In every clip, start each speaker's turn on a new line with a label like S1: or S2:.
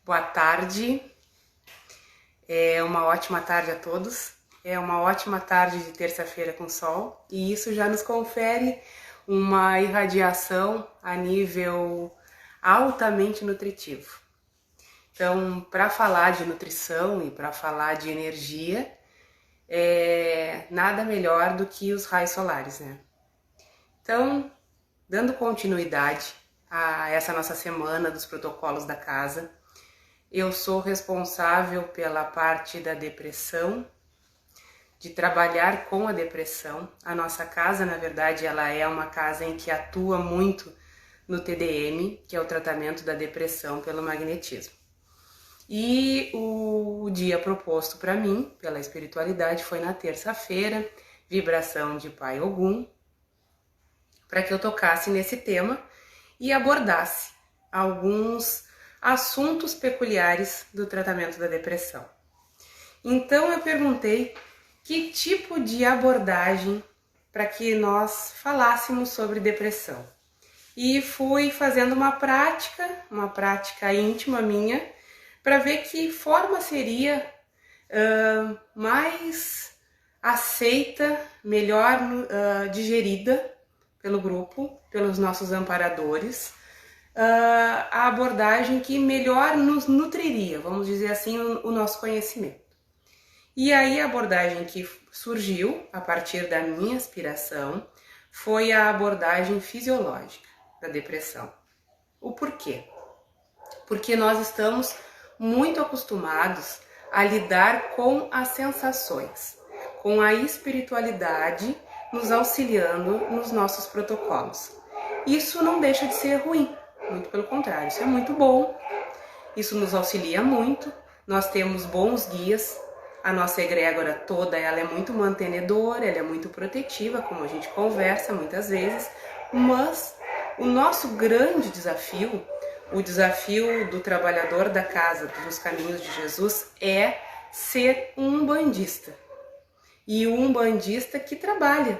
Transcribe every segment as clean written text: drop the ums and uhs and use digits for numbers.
S1: Boa tarde, é uma ótima tarde a todos, é uma ótima tarde de terça-feira com sol e isso já nos confere uma irradiação a nível altamente nutritivo. Então, para falar de nutrição e para falar de energia, nada melhor do que os raios solares, né? Então, dando continuidade a essa nossa semana dos protocolos da casa, eu sou responsável pela parte da depressão, de trabalhar com a depressão. A nossa casa, na verdade, ela é uma casa em que atua muito no TDM, que é o tratamento da depressão pelo magnetismo. E o dia proposto para mim, pela espiritualidade, foi na terça-feira, vibração de Pai Ogum, para que eu tocasse nesse tema e abordasse alguns assuntos peculiares do tratamento da depressão. Então eu perguntei que tipo de abordagem para que nós falássemos sobre depressão. E fui fazendo uma prática íntima minha, para ver que forma seria mais aceita, melhor digerida pelo grupo, pelos nossos amparadores, a abordagem que melhor nos nutriria, vamos dizer assim, o nosso conhecimento. E aí a abordagem que surgiu a partir da minha aspiração foi a abordagem fisiológica da depressão. O porquê? Porque nós estamos muito acostumados a lidar com as sensações, com a espiritualidade nos auxiliando nos nossos protocolos. Isso não deixa de ser ruim, muito pelo contrário, isso é muito bom, isso nos auxilia muito, nós temos bons guias, a nossa egrégora toda ela é muito mantenedora, ela é muito protetiva, como a gente conversa muitas vezes, mas o nosso grande desafio, o desafio do trabalhador da casa dos caminhos de Jesus é ser um umbandista. E um umbandista que trabalha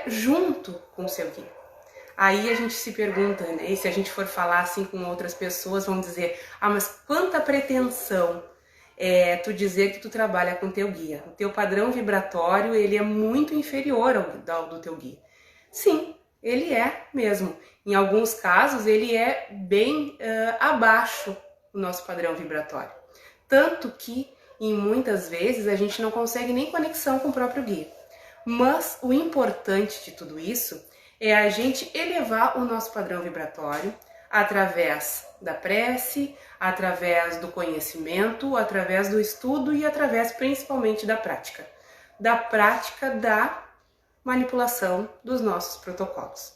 S1: junto com o seu guia. Aí a gente se pergunta, né? E se a gente for falar assim com outras pessoas, vão dizer: ah, mas quanta pretensão é tu dizer que tu trabalha com teu guia. O teu padrão vibratório, ele é muito inferior ao do teu guia. Sim, ele é mesmo. Em alguns casos, ele é bem abaixo do nosso padrão vibratório. Tanto que, em muitas vezes, a gente não consegue nem conexão com o próprio guia. Mas o importante de tudo isso é a gente elevar o nosso padrão vibratório através da prece, através do conhecimento, através do estudo e através principalmente da prática da manipulação dos nossos protocolos.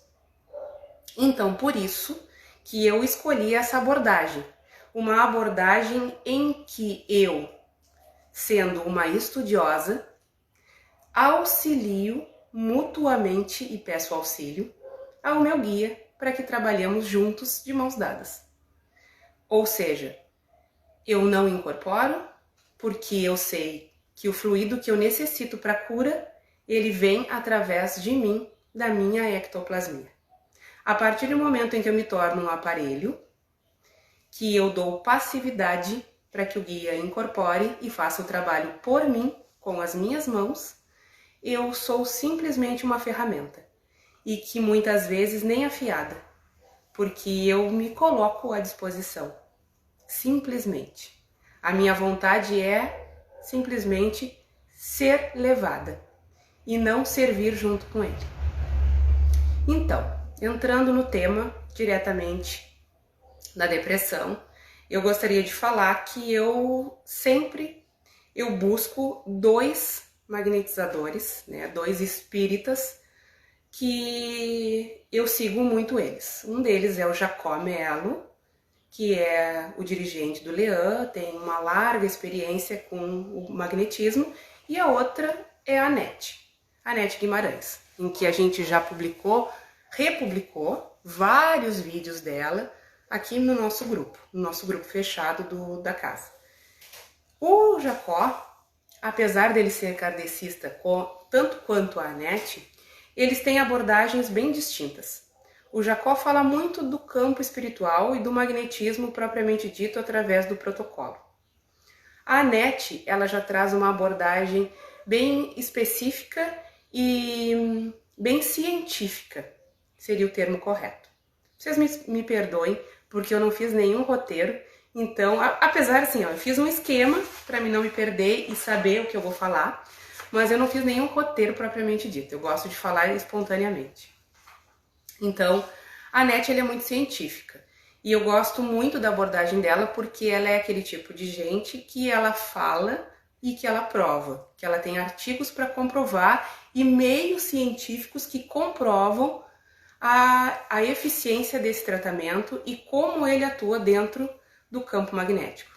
S1: Então, por isso que eu escolhi essa abordagem, uma abordagem em que eu, sendo uma estudiosa, auxilio mutuamente e peço auxílio ao meu guia para que trabalhemos juntos de mãos dadas. Ou seja, eu não incorporo porque eu sei que o fluido que eu necessito para a cura, ele vem através de mim, da minha ectoplasmia. A partir do momento em que eu me torno um aparelho, que eu dou passividade para que o guia incorpore e faça o trabalho por mim, com as minhas mãos, eu sou simplesmente uma ferramenta. E que muitas vezes nem afiada, porque eu me coloco à disposição. Simplesmente. A minha vontade é simplesmente ser levada e não servir junto com ele. Então, entrando no tema diretamente da depressão, eu gostaria de falar que eu busco dois magnetizadores, né, dois espíritas que eu sigo muito eles. Um deles é o Jacó Melo, que é o dirigente do Leão, tem uma larga experiência com o magnetismo, e a outra é a Anete Guimarães, em que a gente já republicou vários vídeos dela aqui no nosso grupo fechado da casa. O Jacó, apesar dele ser kardecista tanto quanto a Anete, eles têm abordagens bem distintas. O Jacó fala muito do campo espiritual e do magnetismo propriamente dito através do protocolo. A Anete, ela já traz uma abordagem bem específica e bem científica, seria o termo correto. Vocês me perdoem, porque eu não fiz nenhum roteiro, então, apesar assim, eu fiz um esquema para mim não me perder e saber o que eu vou falar, mas eu não fiz nenhum roteiro propriamente dito, eu gosto de falar espontaneamente. Então, a Anete ela é muito científica e eu gosto muito da abordagem dela porque ela é aquele tipo de gente que ela fala e que ela prova, que ela tem artigos para comprovar e meios científicos que comprovam a eficiência desse tratamento e como ele atua dentro do campo magnético.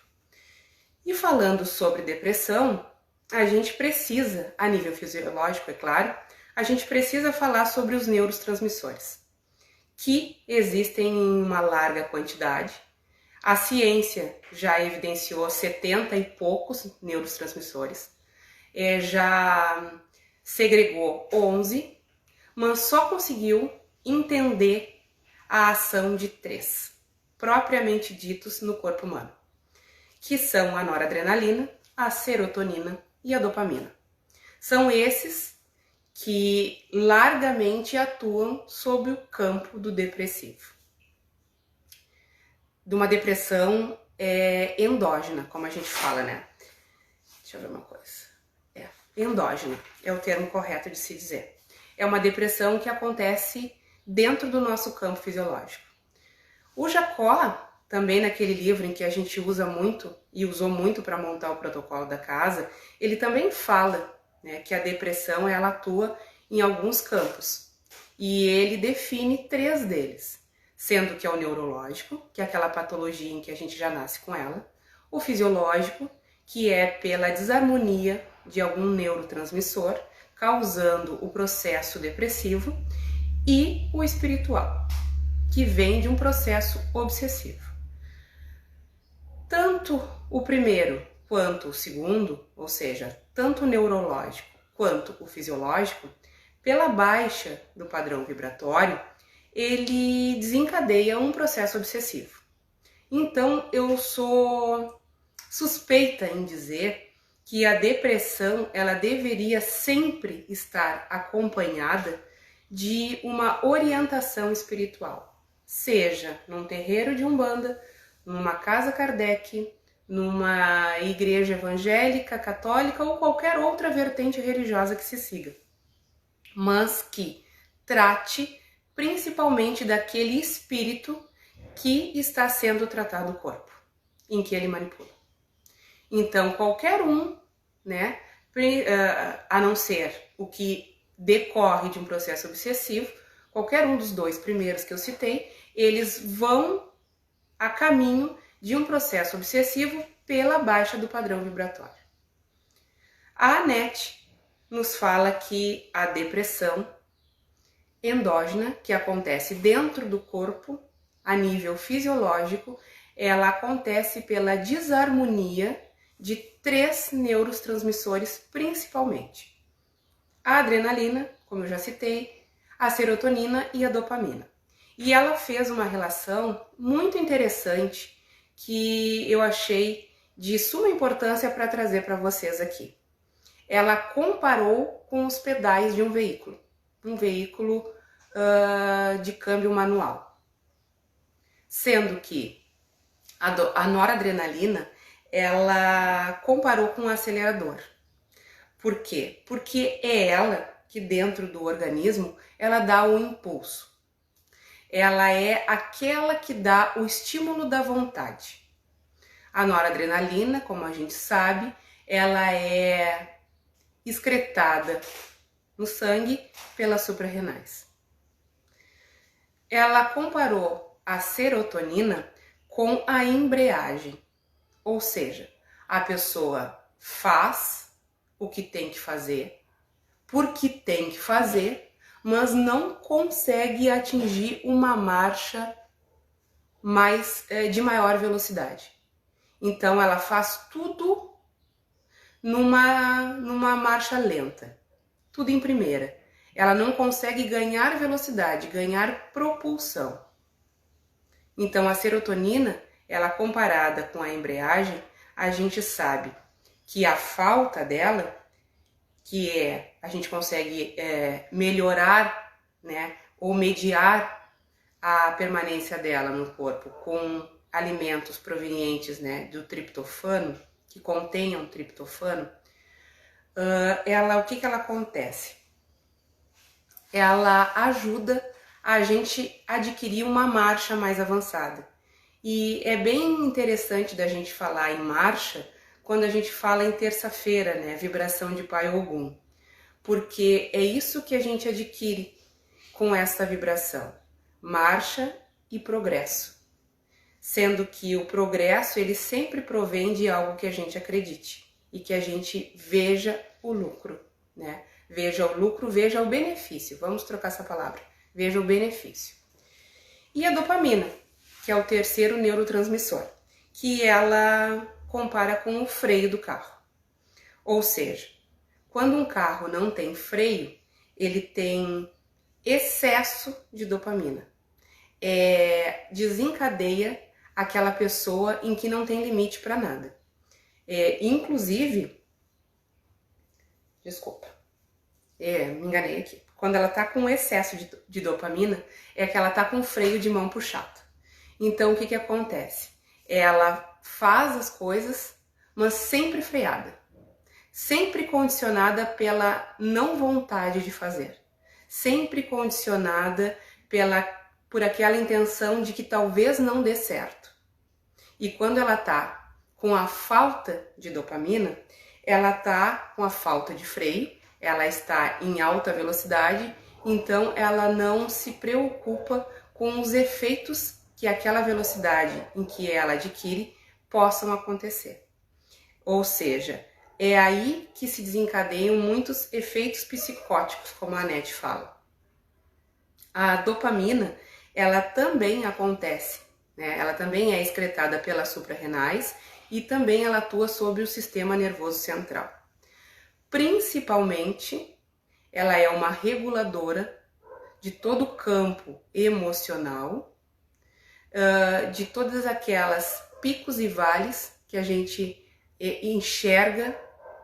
S1: E falando sobre depressão, a gente precisa, a nível fisiológico, é claro, a gente precisa falar sobre os neurotransmissores, que existem em uma larga quantidade. A ciência já evidenciou 70 e poucos neurotransmissores, já segregou 11, mas só conseguiu entender a ação de 3, propriamente ditos no corpo humano, que são a noradrenalina, a serotonina e a dopamina. São esses que largamente atuam sobre o campo do depressivo. De uma depressão endógena, como a gente fala, né? Deixa eu ver uma coisa. Endógena é o termo correto de se dizer. É uma depressão que acontece dentro do nosso campo fisiológico. O Jacó, também naquele livro em que a gente usa muito e usou muito para montar o protocolo da casa, ele também fala, né, que a depressão ela atua em alguns campos e ele define 3 deles, sendo que é o neurológico, que é aquela patologia em que a gente já nasce com ela, o fisiológico, que é pela desarmonia de algum neurotransmissor, causando o processo depressivo, e o espiritual, que vem de um processo obsessivo. Tanto o primeiro quanto o segundo, ou seja, tanto o neurológico quanto o fisiológico, pela baixa do padrão vibratório, ele desencadeia um processo obsessivo. Então, eu sou suspeita em dizer que a depressão ela deveria sempre estar acompanhada de uma orientação espiritual, seja num terreiro de Umbanda, numa casa Kardec, numa igreja evangélica, católica ou qualquer outra vertente religiosa que se siga, mas que trate principalmente daquele espírito que está sendo tratado o corpo, em que ele manipula. Então, qualquer um, né, a não ser o que decorre de um processo obsessivo, qualquer um dos 2 primeiros que eu citei, eles vão a caminho de um processo obsessivo pela baixa do padrão vibratório. A Anete nos fala que a depressão endógena, que acontece dentro do corpo, a nível fisiológico, ela acontece pela desarmonia de 3 neurotransmissores principalmente. A adrenalina, como eu já citei, a serotonina e a dopamina. E ela fez uma relação muito interessante que eu achei de suma importância para trazer para vocês aqui. Ela comparou com os pedais de um veículo de câmbio manual. Sendo que a noradrenalina, ela comparou com o acelerador. Por quê? Porque é ela que dentro do organismo, ela dá o impulso. Ela é aquela que dá o estímulo da vontade. A noradrenalina, como a gente sabe, ela é excretada no sangue pelas suprarrenais. Ela comparou a serotonina com a embreagem, ou seja, a pessoa faz o que tem que fazer, porque tem que fazer, mas não consegue atingir uma marcha de maior velocidade. Então ela faz tudo numa marcha lenta, tudo em primeira. ela não consegue ganhar velocidade, ganhar propulsão. Então a serotonina, ela comparada com a embreagem, a gente sabe que a falta dela, a gente consegue melhorar, né, ou mediar a permanência dela no corpo com alimentos provenientes, né, do triptofano, que contenham triptofano, o que ela acontece? Ela ajuda a gente adquirir uma marcha mais avançada. E é bem interessante da gente falar em marcha quando a gente fala em terça-feira, né, vibração de Pai Ogum, porque é isso que a gente adquire com essa vibração, marcha e progresso. Sendo que o progresso, ele sempre provém de algo que a gente acredite e que a gente veja o lucro, né? Veja o lucro, veja o benefício. Vamos trocar essa palavra. Veja o benefício. E a dopamina, que é o terceiro neurotransmissor, que ela compara com o freio do carro. Ou seja, quando um carro não tem freio, ele tem excesso de dopamina. Desencadeia aquela pessoa em que não tem limite para nada. Inclusive, desculpa, me enganei aqui. Quando ela tá com excesso de dopamina, é que ela tá com freio de mão puxado. Então, o que acontece? Ela faz as coisas, mas sempre freada. Sempre condicionada pela não vontade de fazer. Sempre condicionada por aquela intenção de que talvez não dê certo. E quando ela tá com a falta de dopamina, ela tá com a falta de freio, ela está em alta velocidade, então ela não se preocupa com os efeitos que aquela velocidade em que ela adquire possam acontecer. Ou seja, é aí que se desencadeiam muitos efeitos psicóticos, como a Anete fala. A dopamina, ela também acontece, né? Ela também é excretada pelas suprarrenais e também ela atua sobre o sistema nervoso central. Principalmente, ela é uma reguladora de todo o campo emocional, de todas aquelas picos e vales que a gente enxerga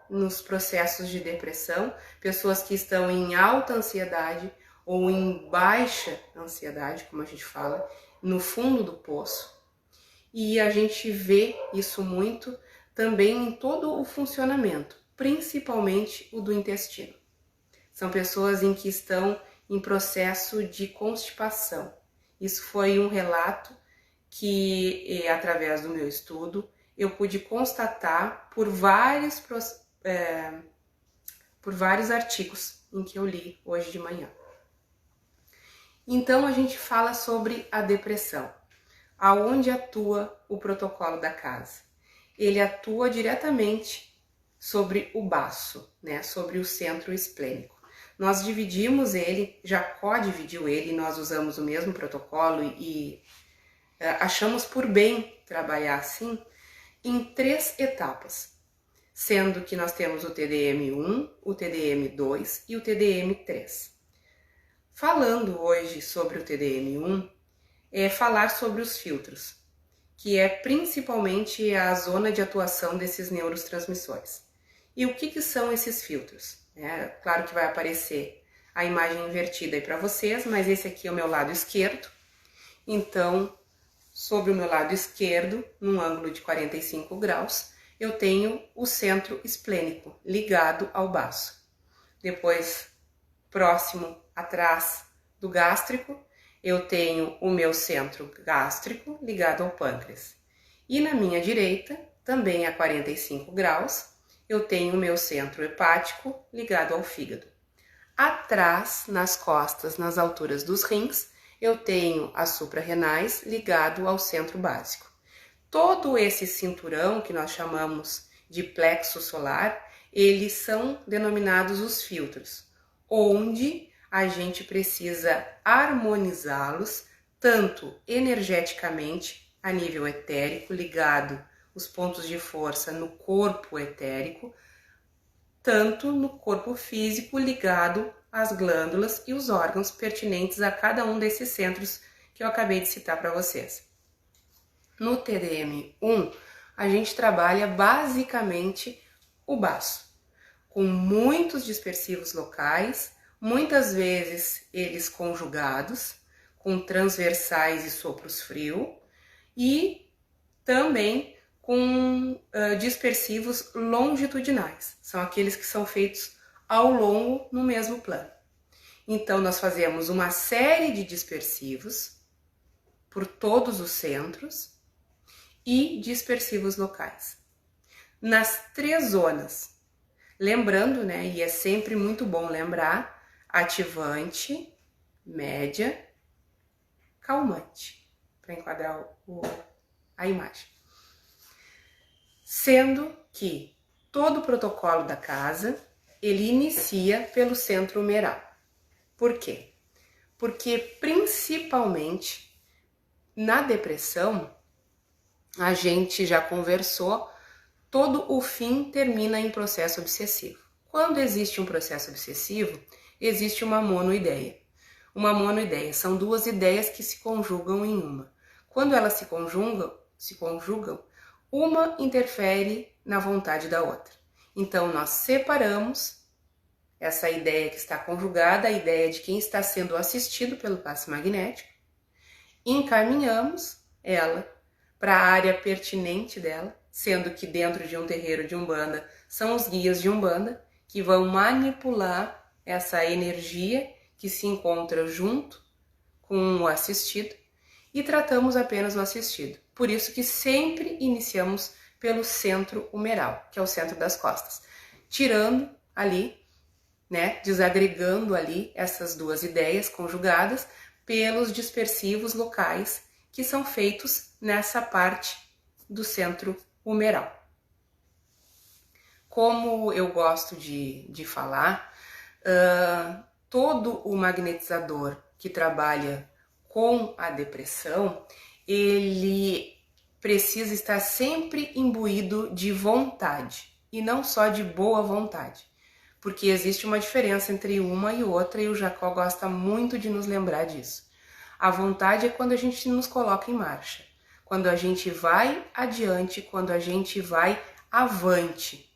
S1: nos processos de depressão, pessoas que estão em alta ansiedade ou em baixa ansiedade, como a gente fala, no fundo do poço. E a gente vê isso muito também em todo o funcionamento, principalmente o do intestino. São pessoas em que estão em processo de constipação. Isso foi um relato que, através do meu estudo, eu pude constatar por vários artigos em que eu li hoje de manhã. Então a gente fala sobre a depressão. Aonde atua o protocolo da casa? Ele atua diretamente sobre o baço, né? Sobre o centro esplênico. Nós dividimos ele, Jacó dividiu ele, nós usamos o mesmo protocolo e achamos por bem trabalhar assim em 3 etapas, sendo que nós temos o TDM1, o TDM2 e o TDM3. Falando hoje sobre o TDM1, é falar sobre os filtros, que é principalmente a zona de atuação desses neurotransmissores. E o que são esses filtros? Claro que vai aparecer a imagem invertida aí para vocês, mas esse aqui é o meu lado esquerdo. Então, sobre o meu lado esquerdo, num ângulo de 45 graus, eu tenho o centro esplênico ligado ao baço. Depois, próximo, atrás do gástrico, eu tenho o meu centro gástrico ligado ao pâncreas. E na minha direita, também a 45 graus, eu tenho o meu centro hepático ligado ao fígado. Atrás, nas costas, nas alturas dos rins, eu tenho as suprarrenais ligado ao centro básico. Todo esse cinturão que nós chamamos de plexo solar, eles são denominados os filtros, onde a gente precisa harmonizá-los tanto energeticamente, a nível etérico, ligado os pontos de força no corpo etérico, tanto no corpo físico ligado as glândulas e os órgãos pertinentes a cada um desses centros que eu acabei de citar para vocês. No TDM1, a gente trabalha basicamente o baço, com muitos dispersivos locais, muitas vezes eles conjugados, com transversais e sopros frio, e também com dispersivos longitudinais, são aqueles que são feitos ao longo no mesmo plano. Então, nós fazemos uma série de dispersivos por todos os centros e dispersivos locais. Nas 3 zonas, lembrando, né, e é sempre muito bom lembrar, ativante, média, calmante, para enquadrar a imagem. Sendo que todo o protocolo da casa, ele inicia pelo centro humeral. Por quê? Porque principalmente na depressão, a gente já conversou, todo o fim termina em processo obsessivo. Quando existe um processo obsessivo, existe uma monoideia. Uma monoideia são 2 ideias que se conjugam em uma. Quando elas se conjugam, uma interfere na vontade da outra. Então, nós separamos essa ideia que está conjugada, a ideia de quem está sendo assistido pelo passe magnético, encaminhamos ela para a área pertinente dela, sendo que dentro de um terreiro de Umbanda são os guias de Umbanda que vão manipular essa energia que se encontra junto com o assistido e tratamos apenas o assistido. Por isso que sempre iniciamos pelo centro humeral, que é o centro das costas, tirando ali, né, desagregando ali essas 2 ideias conjugadas pelos dispersivos locais que são feitos nessa parte do centro humeral. Como eu gosto de falar, todo o magnetizador que trabalha com a depressão, ele precisa estar sempre imbuído de vontade, e não só de boa vontade, porque existe uma diferença entre uma e outra, e o Jacó gosta muito de nos lembrar disso. A vontade é quando a gente nos coloca em marcha, quando a gente vai adiante, quando a gente vai avante.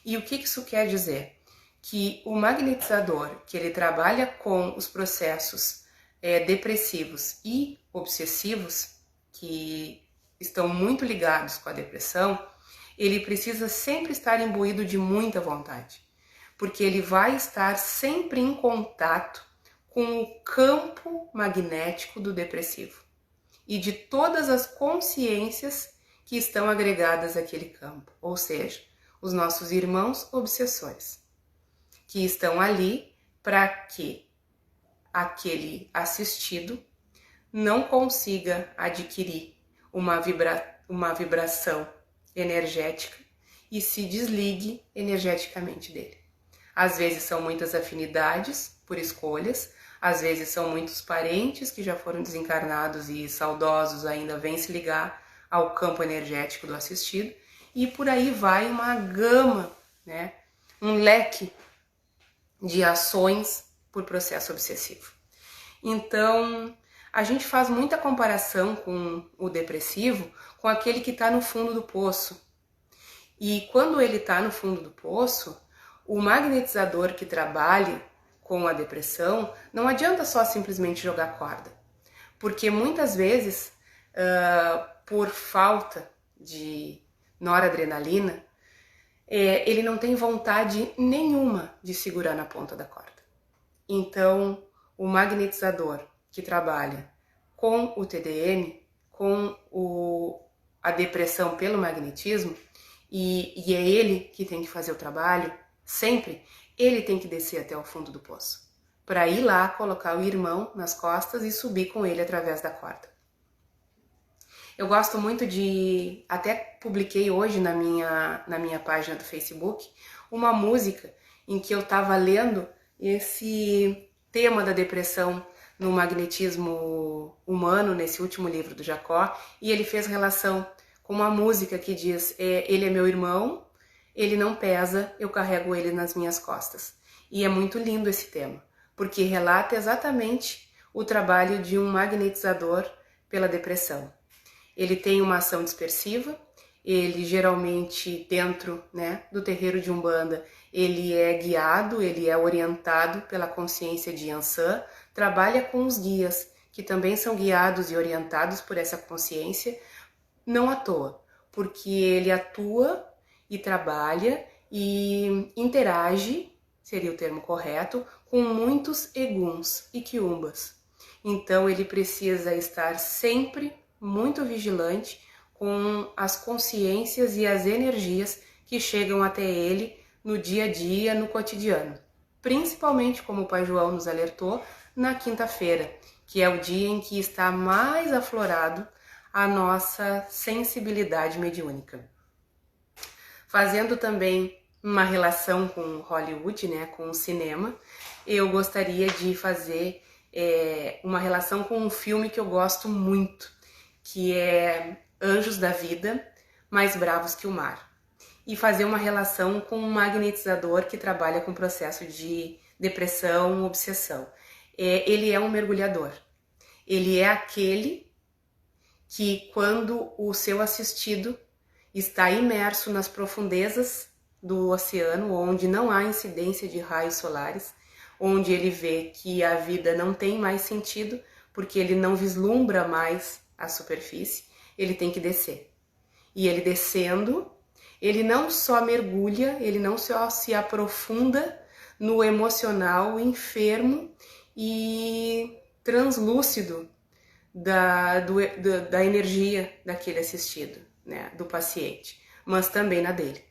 S1: E o que isso quer dizer? Que o magnetizador, que ele trabalha com os processos depressivos e obsessivos, que estão muito ligados com a depressão, ele precisa sempre estar imbuído de muita vontade, porque ele vai estar sempre em contato com o campo magnético do depressivo e de todas as consciências que estão agregadas àquele campo, ou seja, os nossos irmãos obsessores, que estão ali para que aquele assistido não consiga adquirir uma vibração energética e se desligue energeticamente dele. Às vezes são muitas afinidades por escolhas, às vezes são muitos parentes que já foram desencarnados e saudosos ainda vêm se ligar ao campo energético do assistido, e por aí vai uma gama, né, um leque de ações por processo obsessivo. Então, a gente faz muita comparação com o depressivo com aquele que está no fundo do poço. E quando ele está no fundo do poço, o magnetizador que trabalha com a depressão, não adianta só simplesmente jogar corda. Porque muitas vezes, por falta de noradrenalina, ele não tem vontade nenhuma de segurar na ponta da corda. Então, o magnetizador que trabalha com o TDM, com a depressão pelo magnetismo, e é ele que tem que fazer o trabalho, sempre, ele tem que descer até o fundo do poço, para ir lá colocar o irmão nas costas e subir com ele através da corda. Eu gosto muito de, até publiquei hoje na minha página do Facebook, uma música em que eu estava lendo esse tema da depressão no magnetismo humano, nesse último livro do Jacó, e ele fez relação com uma música que diz, ele é meu irmão, ele não pesa, eu carrego ele nas minhas costas. E é muito lindo esse tema, porque relata exatamente o trabalho de um magnetizador pela depressão. Ele tem uma ação dispersiva, ele geralmente dentro, né, do terreiro de Umbanda, ele é guiado, ele é orientado pela consciência de Yansan, trabalha com os guias, que também são guiados e orientados por essa consciência, não à toa, porque ele atua e trabalha e interage, seria o termo correto, com muitos eguns e quiumbas. Então ele precisa estar sempre muito vigilante com as consciências e as energias que chegam até ele no dia a dia, no cotidiano. Principalmente, como o Pai João nos alertou, na quinta-feira, que é o dia em que está mais aflorado a nossa sensibilidade mediúnica. Fazendo também uma relação com Hollywood, né, com o cinema, eu gostaria de fazer uma relação com um filme que eu gosto muito, que é Anjos da Vida, Mais Bravos que o Mar. E fazer uma relação com um magnetizador que trabalha com processo de depressão, obsessão. Ele é um mergulhador. Ele é aquele que, quando o seu assistido está imerso nas profundezas do oceano, onde não há incidência de raios solares, onde ele vê que a vida não tem mais sentido, porque ele não vislumbra mais a superfície, ele tem que descer. E ele descendo, ele não só mergulha, ele não só se aprofunda no emocional enfermo e translúcido da energia daquele assistido, né, do paciente, mas também na dele.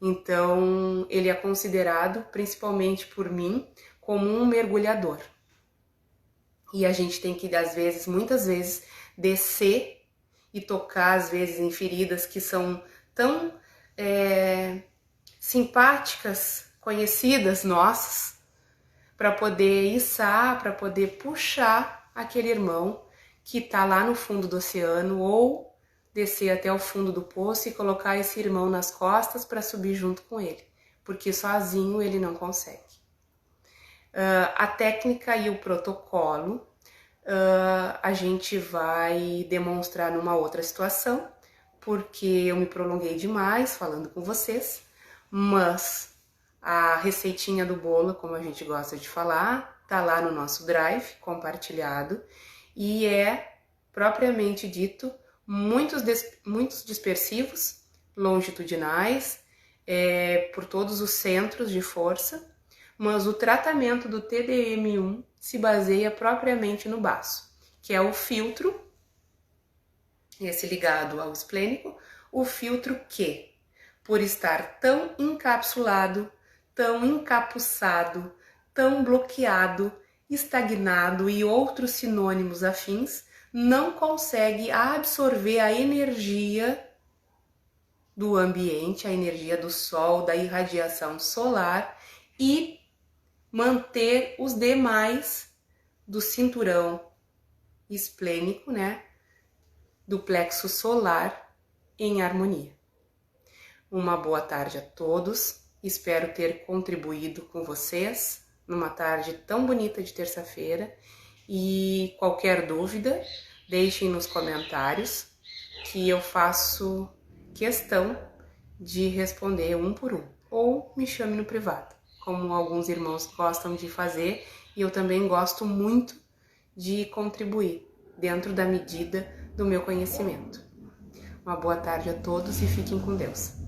S1: Então, ele é considerado, principalmente por mim, como um mergulhador. E a gente tem que, às vezes, muitas vezes, descer e tocar, às vezes, em feridas que são tão simpáticas, conhecidas nossas, para poder içar, para poder puxar aquele irmão que está lá no fundo do oceano, ou descer até o fundo do poço e colocar esse irmão nas costas para subir junto com ele, porque sozinho ele não consegue. A técnica e o protocolo a gente vai demonstrar numa outra situação, porque eu me prolonguei demais falando com vocês, mas a receitinha do bolo, como a gente gosta de falar, tá lá no nosso drive compartilhado e é propriamente dito muitos dispersivos longitudinais por todos os centros de força, mas o tratamento do TDM1 se baseia propriamente no baço, que é o filtro, esse ligado ao esplênico, o filtro que, por estar tão encapsulado, tão encapuçado, tão bloqueado, estagnado e outros sinônimos afins, não consegue absorver a energia do ambiente, a energia do sol, da irradiação solar e manter os demais do cinturão esplênico, né, do plexo solar em harmonia. Uma boa tarde a todos, espero ter contribuído com vocês numa tarde tão bonita de terça-feira e qualquer dúvida, deixem nos comentários que eu faço questão de responder um por um, ou me chame no privado, como alguns irmãos gostam de fazer, e eu também gosto muito de contribuir dentro da medida do meu conhecimento. Uma boa tarde a todos e fiquem com Deus.